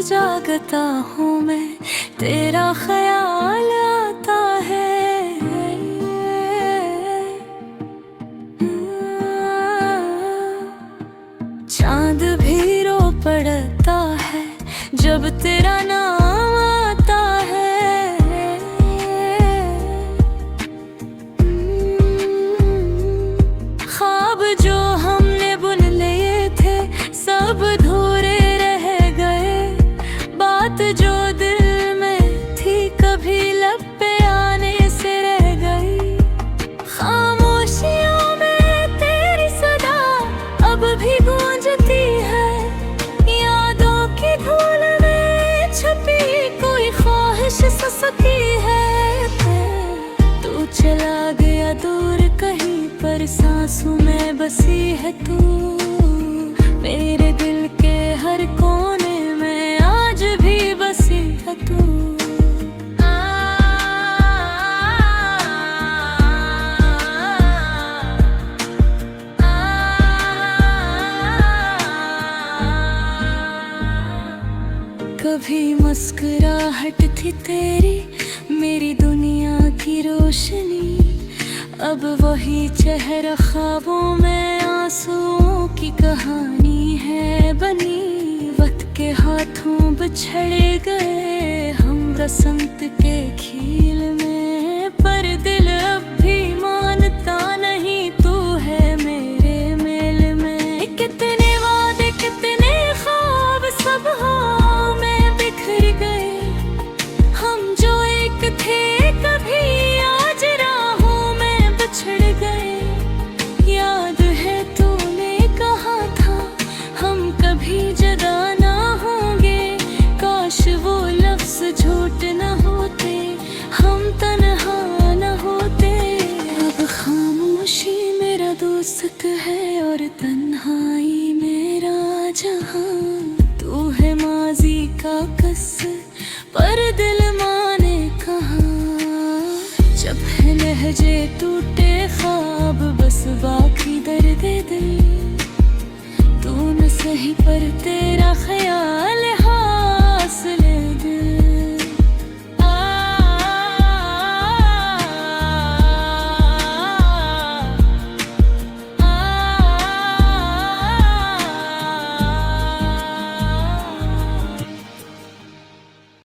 जागता हूँ मैं, तेरा ख्याल आता है। चांद भी रो पड़ता है जब तेरा नाम आता है। ख्वाब जो हमने बुन लिए थे सब अधूरे रह गए, बात जो दिल में थी कभी लब पे आने से रह गई। खामोशियों में तेरी सदा अब भी गूंजती है, यादों की धूल में छुपी कोई ख्वाहिश ससकी है। तू चला गया दूर कहीं पर सांसों में बसी है तू, मेरे दिल के हर कोने में आज भी बसी है तू। कभी मुस्कुराहट थी तेरी मेरी दुनिया की रोशनी, अब वही चेहरा ख्वाबों में आंसुओं की कहानी है बनी। वक्त के हाथों बिछड़ गए हम बसंत के खील में, पर दिल अब भी मानता नहीं तू है मेरे मेल में। कितने वादे कितने ख्वाब सब हाँ में बिखर गए, हम जो एक थे कभी आज राहों में बिछड़ गए। याद है तूने कहा था हम कभी जुदा ना होंगे, काश वो लफ्ज़ झूठ न होते, हम तन्हा न होते। अब खामोशी मेरा दोस्त है और तन्हाई मेरा जहां, तू है माजी का कस पर दिल माने कहाँ। जब है लहजे टूटे ख्वाब बस बाकी दर्द दिल, तू न सही पर तेरा ख्याल